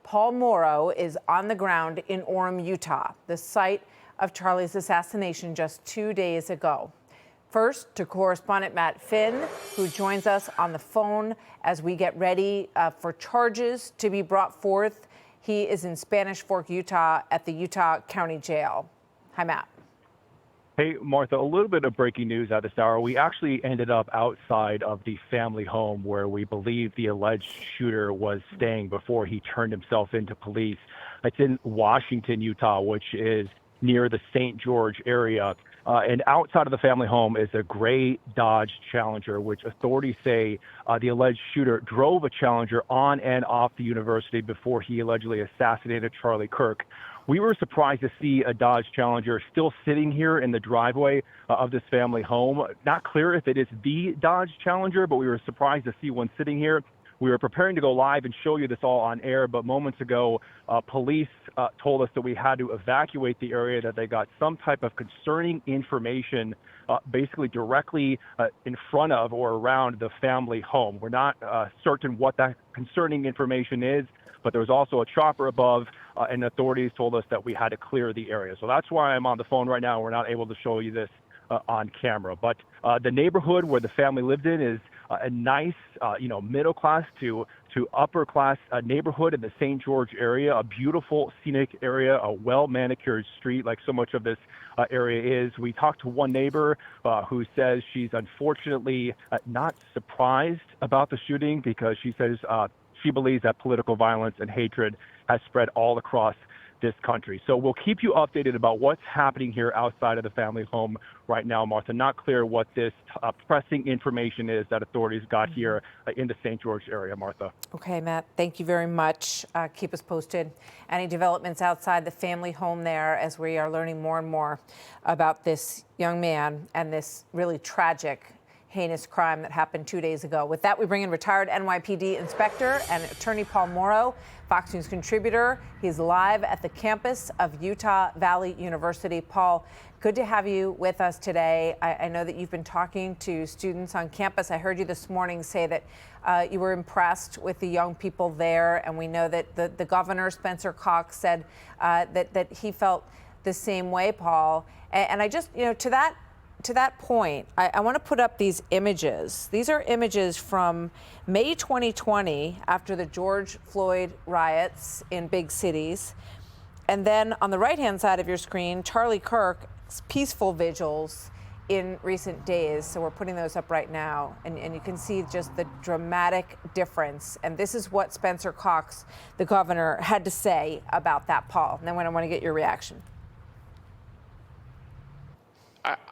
Paul Mauro is on the ground in Orem, Utah, the site of Charlie's assassination just 2 days ago. First, to correspondent Matt Finn, who joins us on the phone as we get ready for charges to be brought forth. He is in Spanish Fork, Utah, at the Utah County Jail. Hi, Matt. Hey, Martha, a little bit of breaking news at this hour. We actually ended up outside of the family home where we believe the alleged shooter was staying before he turned himself into police. It's in Washington, Utah, which is near the St. George area. And outside of the family home is a gray Dodge Challenger, which authorities say the alleged shooter drove a Challenger on and off the university before he allegedly assassinated Charlie Kirk. We were surprised to see a Dodge Challenger still sitting here in the driveway of this family home. Not clear if it is the Dodge Challenger, but we were surprised to see one sitting here. We were preparing to go live and show you this all on air, but moments ago, police told us that we had to evacuate the area, that they got some type of concerning information basically directly in front of or around the family home. We're not certain what that concerning information is, but there was also a chopper above, and authorities told us that we had to clear the area. So that's why I'm on the phone right now. We're not able to show you this on camera. But the neighborhood where the family lived in is a nice, middle class to upper class neighborhood in the St. George area, a beautiful scenic area, a well manicured street like so much of this area is. We talked to one neighbor who says she's unfortunately not surprised about the shooting because she says she believes that political violence and hatred has spread all across this country. So we'll keep you updated about what's happening here outside of the family home right now, Martha. Not clear what this pressing information is that authorities got here in the St. George area, Martha. Okay, Matt, thank you very much. Keep us posted. Any developments outside the family home there as we are learning more and more about this young man and this really tragic, heinous crime that happened 2 days ago. With that, we bring in retired NYPD inspector and attorney Paul Mauro, Fox News contributor. He's live at the campus of Utah Valley University. Paul, good to have you with us today. I know that you've been talking to students on campus. I heard you this morning say that you were impressed with the young people there, and we know that the governor, Spencer Cox, said that he felt the same way, Paul. And I just, to that point, I want to put up these images. These are images from May 2020 after the George Floyd riots in big cities. And then on the right-hand side of your screen, Charlie Kirk's peaceful vigils in recent days. So we're putting those up right now. And you can see just the dramatic difference. And this is what Spencer Cox, the governor, had to say about that, Paul. And then I want to get your reaction.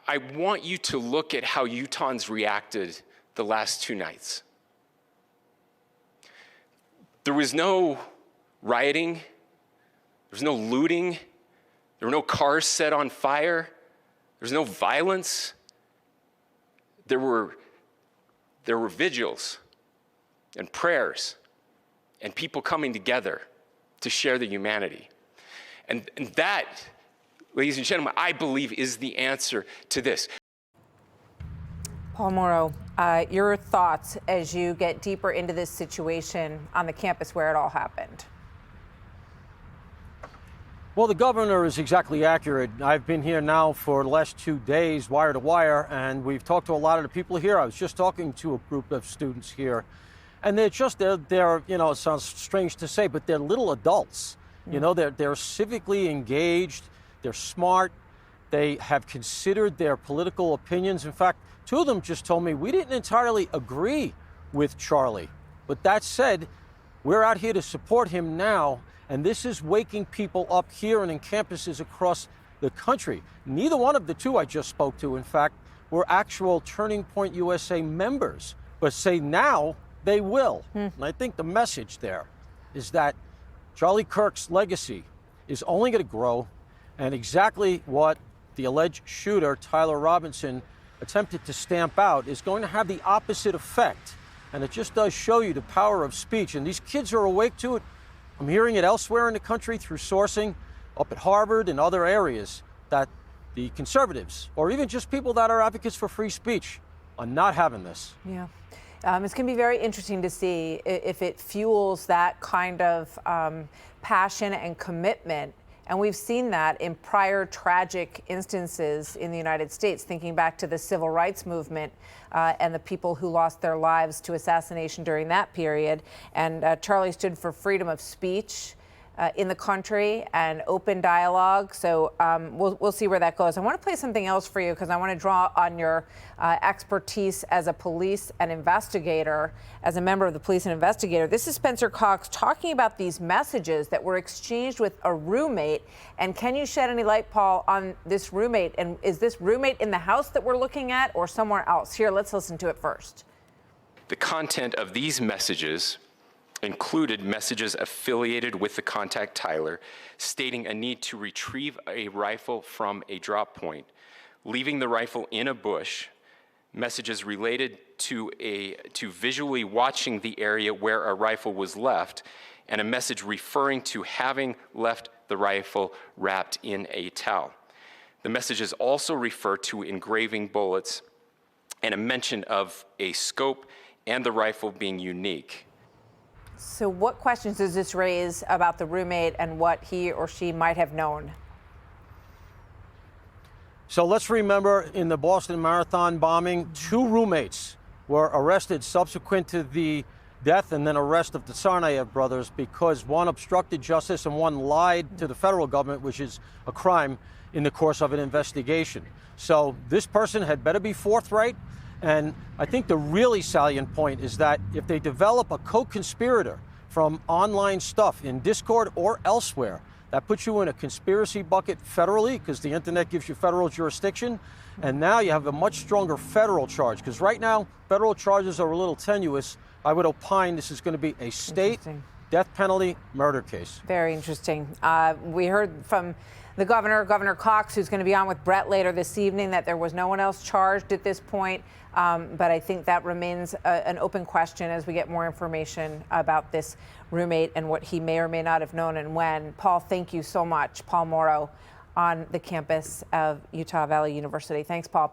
I want you to look at how Utahns reacted the last two nights. There was no rioting, there was no looting, there were no cars set on fire, there was no violence. There were vigils and prayers and people coming together to share the humanity. And that, ladies and gentlemen, I believe is the answer to this. Paul Mauro, your thoughts as you get deeper into this situation on the campus where it all happened. Well, the governor is exactly accurate. I've been here now for the last 2 days, wire to wire, and we've talked to a lot of the people here. I was just talking to a group of students here, and they're it sounds strange to say, but they're little adults. They're civically engaged. They're smart. They have considered their political opinions. In fact, two of them just told me we didn't entirely agree with Charlie. But that said, we're out here to support him now, and this is waking people up here and in campuses across the country. Neither one of the two I just spoke to, in fact, were actual Turning Point USA members, but say now they will. And I think the message there is that Charlie Kirk's legacy is only going to grow. And exactly what the alleged shooter, Tyler Robinson, attempted to stamp out is going to have the opposite effect. And it just does show you the power of speech. And these kids are awake to it. I'm hearing it elsewhere in the country through sourcing up at Harvard and other areas that the conservatives, or even just people that are advocates for free speech, are not having this. Yeah. It's going to be very interesting to see if it fuels that kind of passion and commitment. And we've seen that in prior tragic instances in the United States, thinking back to the civil rights movement and the people who lost their lives to assassination during that period. And Charlie stood for freedom of speech in the country and open dialogue. So we'll see where that goes. I want to play something else for you because I want to draw on your expertise as a police and investigator, as a member of the police and investigator. This is Spencer Cox talking about these messages that were exchanged with a roommate. And can you shed any light, Paul, on this roommate? And is this roommate in the house that we're looking at or somewhere else? Here, let's listen to it first. The content of these messages included messages affiliated with the contact Tyler, stating a need to retrieve a rifle from a drop point, leaving the rifle in a bush, messages related to visually watching the area where a rifle was left, and a message referring to having left the rifle wrapped in a towel. The messages also refer to engraving bullets and a mention of a scope and the rifle being unique. So what questions does this raise about the roommate and what he or she might have known? So let's remember, in the Boston Marathon bombing, 2 roommates were arrested subsequent to the death and then arrest of the Tsarnaev brothers because one obstructed justice and one lied to the federal government, which is a crime in the course of an investigation. So this person had better be forthright. And I think the really salient point is that if they develop a co-conspirator from online stuff in Discord or elsewhere, that puts you in a conspiracy bucket federally because the internet gives you federal jurisdiction. And now you have a much stronger federal charge because right now federal charges are a little tenuous. I would opine this is going to be a state death penalty murder case. Very interesting. We heard from the governor, Governor Cox, who's going to be on with Brett later this evening, that there was no one else charged at this point. But I think that remains an open question as we get more information about this roommate and what he may or may not have known and when. Paul, thank you so much. Paul Mauro on the campus of Utah Valley University. Thanks, Paul.